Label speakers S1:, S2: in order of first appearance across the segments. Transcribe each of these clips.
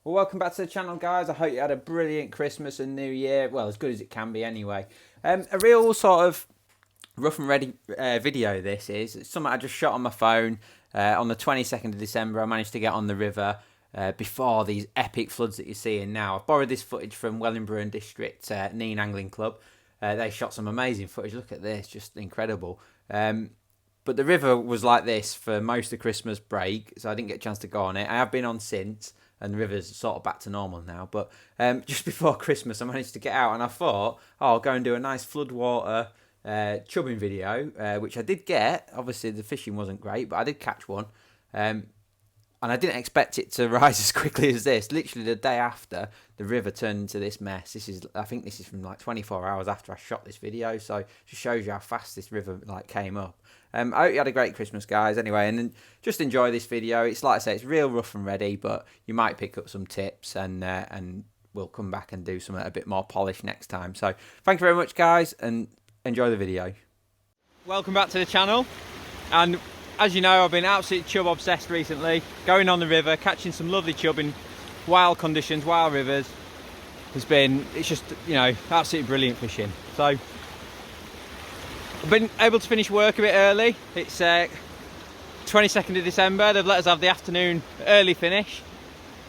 S1: Well, welcome back to the channel, guys. I hope you had a brilliant Christmas and New Year. Well, as good as it can be anyway. A real sort of rough and ready video this is. It's something I just shot on my phone on the 22nd of December. I managed to get on the river before these epic floods that you're seeing now. I've borrowed this footage from Wellingborough District Nene Angling Club. They shot some amazing footage. Look at this, just incredible. But the river was like this for most of the Christmas break, so I didn't get a chance to go on it. I have been on since, and the river's sort of back to normal now. But just before Christmas, I managed to get out, and I thought, oh, I'll go and do a nice floodwater chubbing video, which I did get. Obviously, the fishing wasn't great, but I did catch one. And I didn't expect it to rise as quickly as this. Literally the day after, the river turned into this mess. I think this is from like 24 hours after I shot this video, so it just shows you how fast this river came up. I hope you had a great Christmas, guys. Anyway, and just enjoy this video. It's like I say, it's real rough and ready, but you might pick up some tips, and we'll come back and do something a bit more polished next time. So thank you very much, guys, and enjoy the video. Welcome back to the channel, and as you know, I've been absolutely chub obsessed recently, going on the river, catching some lovely chub in wild conditions, wild rivers. It's just, you know, absolutely brilliant fishing. So I've been able to finish work a bit early. It's 22nd of December, they've let us have the afternoon early finish,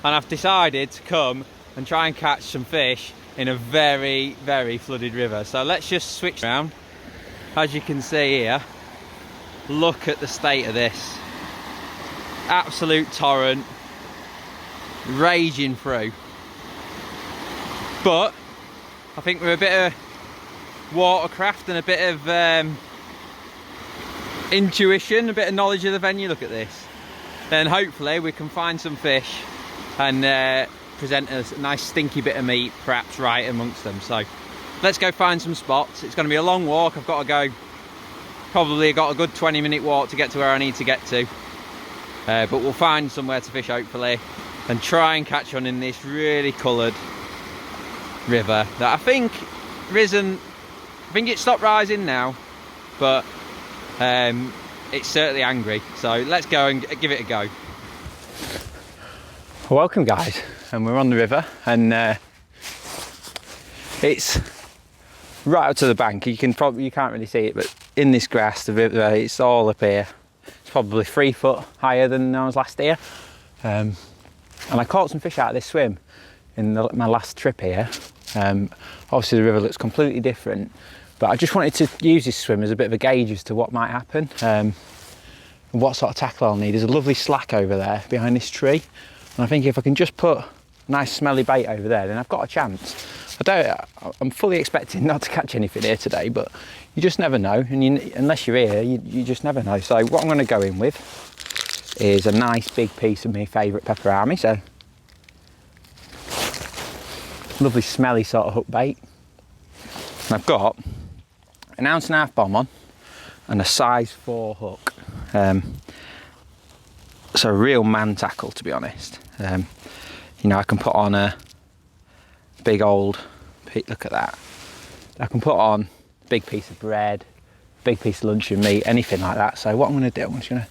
S1: and I've decided to come and try and catch some fish in a very, very flooded river. So let's just switch around. As you can see here, look at the state of this. Absolute torrent raging through. But I think with a bit of watercraft and a bit of intuition, a bit of knowledge of the venue, look at this, then hopefully we can find some fish and present us a nice stinky bit of meat perhaps right amongst them. So let's go find some spots. It's going to be a long walk. I've got to go, probably got a good 20-minute walk to get to where I need to get to, but we'll find somewhere to fish hopefully and try and catch on in this really coloured river that I think it stopped rising now, but it's certainly angry. So let's go and give it a go. Welcome, guys, and we're on the river, and it's right up to the bank. You can't really see it, but in this grass, the river, it's all up here. It's probably 3 foot higher than I was last year, and I caught some fish out of this swim in my last trip here. Obviously the river looks completely different, but I just wanted to use this swim as a bit of a gauge as to what might happen, and what sort of tackle I'll need. There's a lovely slack over there behind this tree, and I think if I can just put a nice smelly bait over there, then I've got a chance. I'm fully expecting not to catch anything here today, but you just never know, and unless you're here, you just never know. So what I'm going to go in with is a nice big piece of my favourite pepperami, so lovely smelly sort of hook bait. And I've got an 1.5 ounce bomb on and a size 4 hook. So a real man tackle, to be honest. You know, I can put on a big old, look at that. I can put on a big piece of bread, big piece of luncheon meat, anything like that. So what I'm going to do, I'm just going to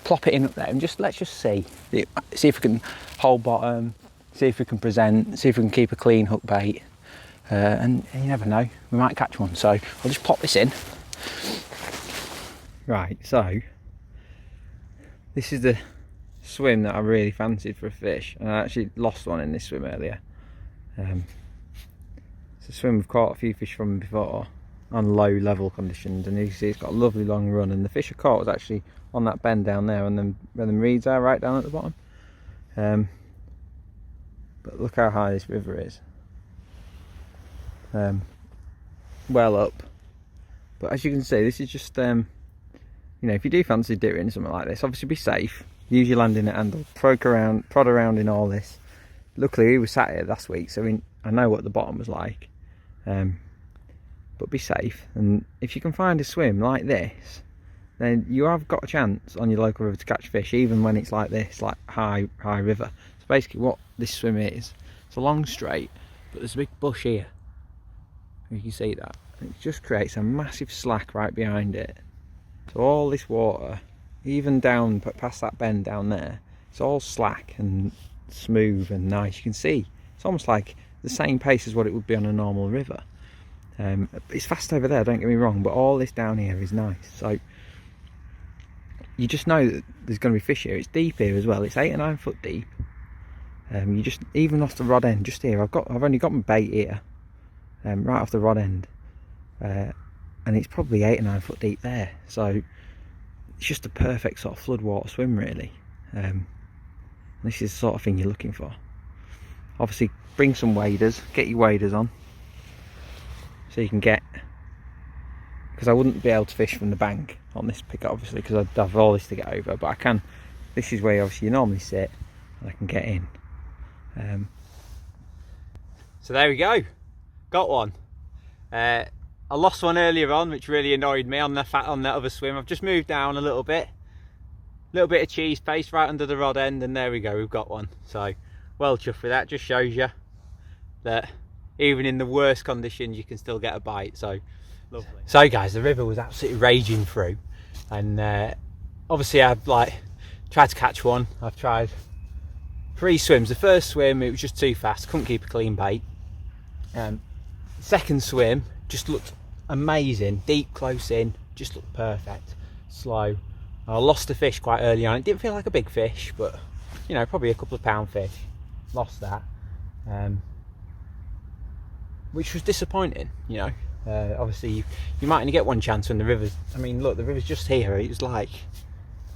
S1: plop it in up there and let's just see if we can hold bottom, see if we can present, see if we can keep a clean hook bait, and you never know, we might catch one. So I'll just pop this in. Right, so this is the swim that I really fancied for a fish, and I actually lost one in this swim earlier. It's a swim we've caught a few fish from before on low level conditions, and you can see it's got a lovely long run, and the fish I caught was actually on that bend down there, and then where the reeds are right down at the bottom. But look how high this river is. Well up. But as you can see, this is just, you know, if you do fancy doing something like this, obviously be safe. Use your landing net handle, prod around in all this. Luckily we were sat here last week, so I know what the bottom was like. But be safe, and if you can find a swim like this, then you have got a chance on your local river to catch fish, even when it's like this, like high river. So basically what this swim is, it's a long straight, but there's a big bush here. You can see that. It just creates a massive slack right behind it. So all this water, even down past that bend down there, it's all slack, and smooth and nice. You can see it's almost like the same pace as what it would be on a normal river. It's fast over there, don't get me wrong, but all this down here is nice. So you just know that there's going to be fish here. It's deep here as well. It's 8 or 9 foot deep. You just, even off the rod end, just here, I've only got my bait here, right off the rod end, and it's probably 8 or 9 foot deep there. So it's just a perfect sort of floodwater swim, really. This is the sort of thing you're looking for. Obviously, bring some waders. Get your waders on, so you can get. Because I wouldn't be able to fish from the bank on this picket, obviously, because I'd have all this to get over. But I can. This is where obviously you normally sit, and I can get in. So there we go, got one. I lost one earlier on, which really annoyed me on that other swim. I've just moved down a little bit of cheese paste right under the rod end, and there we go, we've got one. So well chuffed with that. Just shows you that even in the worst conditions you can still get a bite. So lovely. So guys, the river was absolutely raging through, and obviously I've tried to catch one. I've tried 3 swims. The first swim, it was just too fast, couldn't keep a clean bait. Second swim just looked amazing, deep, close in, just looked perfect. Slow. I lost a fish quite early on. It didn't feel like a big fish, but you know, probably a couple of pound fish. Lost that, which was disappointing. You know, obviously you might only get one chance when the river's. I mean, look, the river's just here. It was like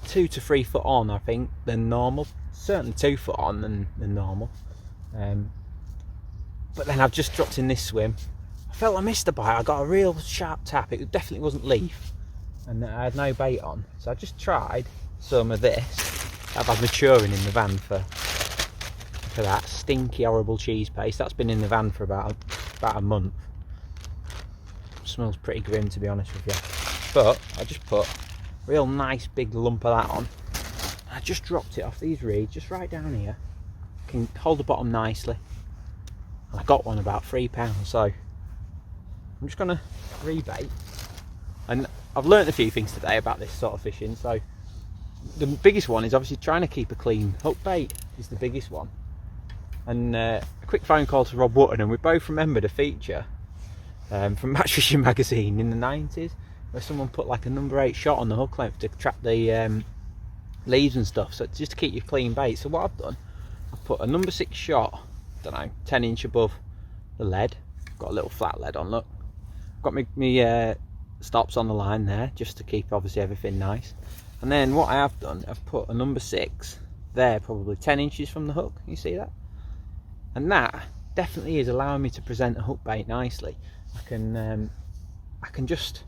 S1: 2 to 3 foot on, I think, than normal. Certainly 2 foot on than normal. But then I've just dropped in this swim. I felt I missed a bite. I got a real sharp tap. It definitely wasn't leaf, and I had no bait on. So I just tried some of this I've had maturing in the van for that stinky, horrible cheese paste. That's been in the van for about a month. Smells pretty grim, to be honest with you. But I just put a real nice big lump of that on. I just dropped it off these reeds, just right down here. Can hold the bottom nicely. And I got one about £3, so I'm just gonna rebait. And I've learnt a few things today about this sort of fishing. So the biggest one is obviously trying to keep a clean hook bait is the biggest one. And a quick phone call to Rob Wootton, and we both remembered a feature from Match Fishing magazine in the 90s, where someone put like a number 8 shot on the hook length to trap the leaves and stuff, so just to keep your clean bait. So what I've done, I've put a number 6 shot, don't know, 10 inch above the lead. Got a little flat lead on, look. Got me stops on the line there, just to keep obviously everything nice. And then what I have done, I've put a number 6 there, probably 10 inches from the hook. You see that? And that definitely is allowing me to present a hook bait nicely. I can just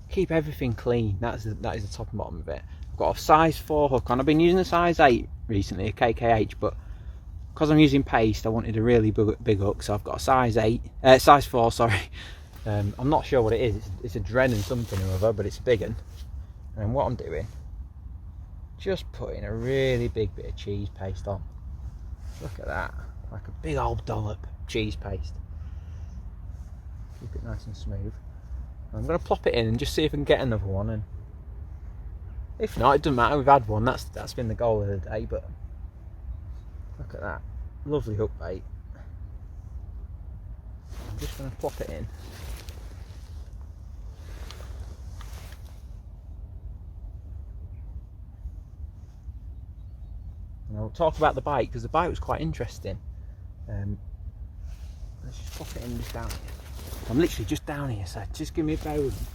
S1: keep everything clean. That is the top and bottom of it. I've got a size 4 hook on. I've been using a size 8 recently, a KKH, but because I'm using paste, I wanted a really big hook, so I've got a size 4, sorry. I'm not sure what it is. It's a Drennan something or other, but it's a big one. And what I'm doing, just putting a really big bit of cheese paste on. Look at that, like a big old dollop of cheese paste. Keep it nice and smooth. I'm going to plop it in and just see if I can get another one, and if not, it doesn't matter, we've had one. That's been the goal of the day. But look at that, lovely hook bait. I'm just going to plop it in. And I'll talk about the bite, because the bite was quite interesting. Let's just pop it in just down here. I'm literally just down here, so just give me a bear with me.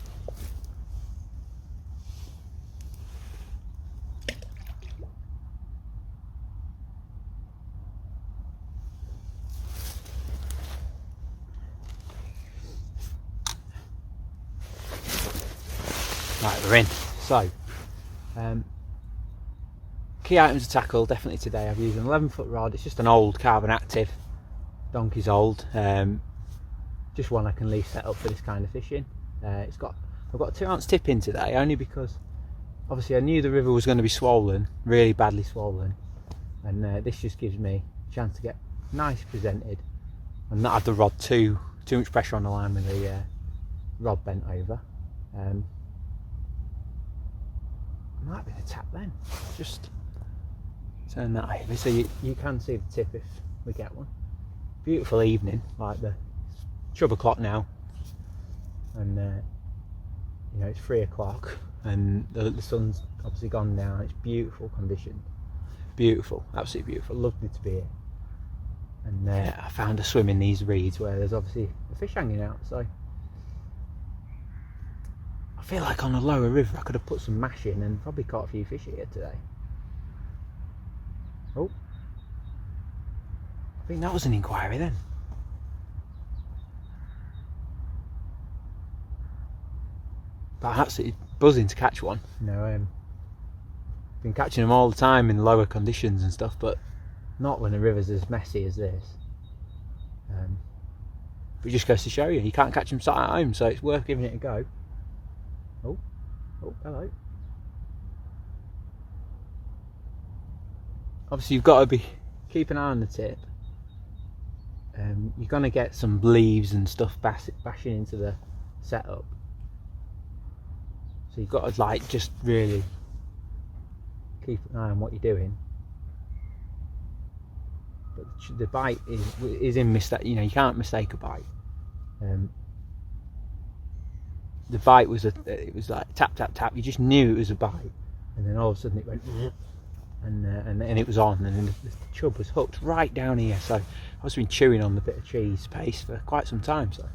S1: Right, we're in. So, key items to tackle definitely today. I've used an 11-foot rod. It's just an old Carbon Active, donkey's old. Just one I can leave set up for this kind of fishing. I've got a 2-ounce tip in today, only because obviously I knew the river was going to be swollen, really badly swollen, and this just gives me a chance to get nice presented and not have the rod too much pressure on the line with the rod bent over. Might be the tap then. Just Turn that over so you can see the tip if we get one. Beautiful evening, like the chub o'clock now, and you know, it's 3 o'clock and the sun's obviously gone down. It's beautiful conditions, beautiful, absolutely beautiful, lovely to be here. And I found a swim in these reeds where there's obviously a fish hanging out, so I feel like on a lower river I could have put some mash in and probably caught a few fish here today. Oh, I think that was an inquiry then. But I'm absolutely buzzing to catch one. You know, been catching them all the time in lower conditions and stuff, but not when the river's as messy as this. But it just goes to show you can't catch them sat at home, so it's worth giving it a go. Oh, hello. Obviously you've got to be keep an eye on the tip. You're going to get some leaves and stuff bashing into the setup, so you've got to like just really keep an eye on what you're doing. But the bite is in mistake. You know, you can't mistake a bite. The bite was it was like tap tap tap. You just knew it was a bite, and then all of a sudden it went, and it was on, and then the chub was hooked right down here. So I've just been chewing on the bit of cheese paste for quite some time. So,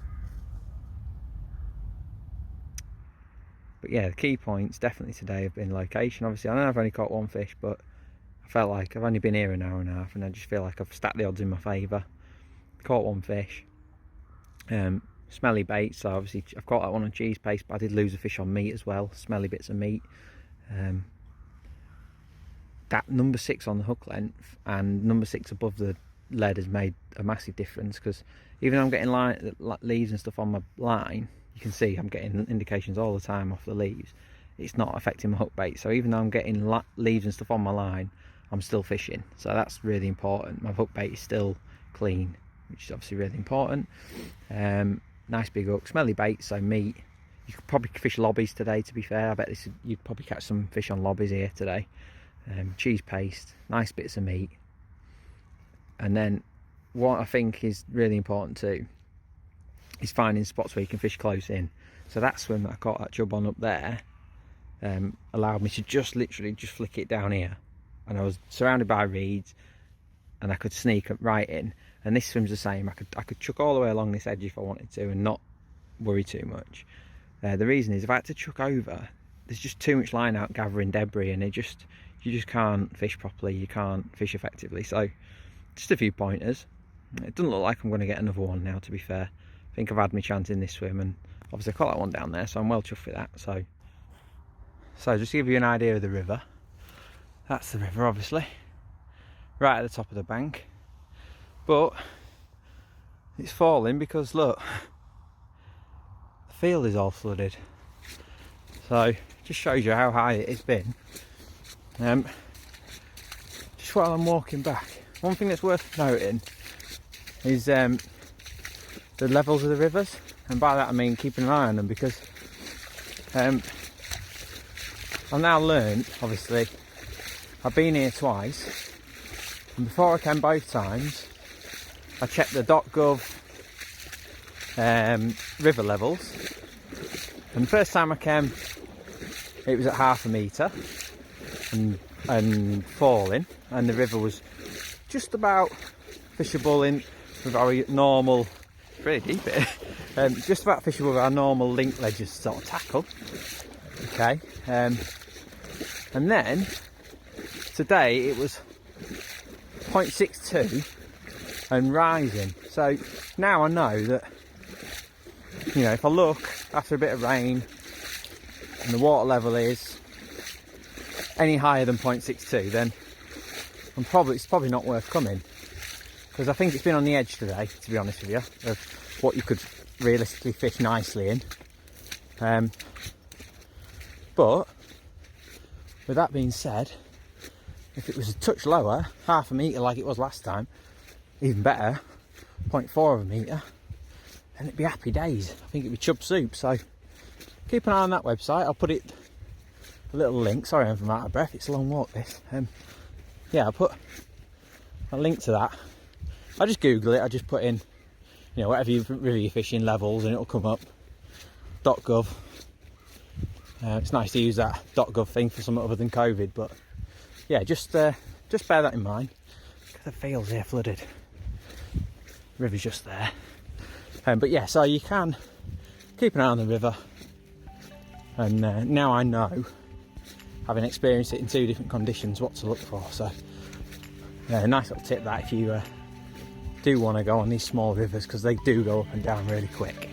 S1: but yeah, the key points definitely today have been location. Obviously, I know I've only caught one fish, but I felt like I've only been here an hour and a half, and I just feel like I've stacked the odds in my favour. Caught one fish. Smelly bait, so obviously I've caught that one on cheese paste, but I did lose a fish on meat as well, smelly bits of meat. That number 6 on the hook length and number 6 above the lead has made a massive difference, because even though I'm getting leaves and stuff on my line, you can see I'm getting indications all the time off the leaves. It's not affecting my hook bait, so even though I'm getting leaves and stuff on my line, I'm still fishing, so that's really important. My hook bait is still clean, which is obviously really important. Nice big hook, smelly bait, so meat. You could probably fish lobbies today, to be fair. I bet you'd probably catch some fish on lobbies here today. Cheese paste, nice bits of meat. And then what I think is really important too is finding spots where you can fish close in. So that swim that I caught that chub on up there allowed me to literally just flick it down here, and I was surrounded by reeds and I could sneak right in. And this swim's the same. I could chuck all the way along this edge if I wanted to and not worry too much. The reason is if I had to chuck over, there's just too much line out gathering debris, and you just can't fish properly, you can't fish effectively. So just a few pointers. It doesn't look like I'm going to get another one now, to be fair. I think I've had my chance in this swim, and obviously I caught that one down there, so I'm well chuffed with that. So just to give you an idea of the river, that's the river obviously, right at the top of the bank. But it's falling because look, the field is all flooded. So just shows you how high it's been. Just while I'm walking back, one thing that's worth noting is the levels of the rivers, and by that I mean keeping an eye on them, because I've now learned, obviously I've been here twice, and before I came both times I checked the .gov river levels, and the first time I came it was at 1/2 metre and falling, and the river was just about fishable in with our normal, really deep it, just about fishable with our normal link ledges sort of tackle. Okay, and then today it was 0.62 and rising. So now I know that, you know, if I look after a bit of rain and the water level is any higher than 0.62, then it's probably not worth coming, because I think it's been on the edge today, to be honest with you, of what you could realistically fish nicely in. But with that being said, if it was a touch lower, 1/2 metre like it was last time, even better, 0.4 of a metre, then it'd be happy days. I think it'd be chub soup. So keep an eye on that website. I'll put a little link. Sorry if I'm out of breath, it's a long walk this. yeah, I'll put a link to that. I just Google it. I just put in, you know, whatever river you're fishing levels, and it'll come up. .gov. It's nice to use that .gov thing for something other than COVID, but yeah, just bear that in mind. Look at the fields here flooded. River's just there. But yeah, so you can keep an eye on the river, and now I know, having experienced it in 2 different conditions, what to look for. So yeah, a nice little tip that if you do want to go on these small rivers, because they do go up and down really quick.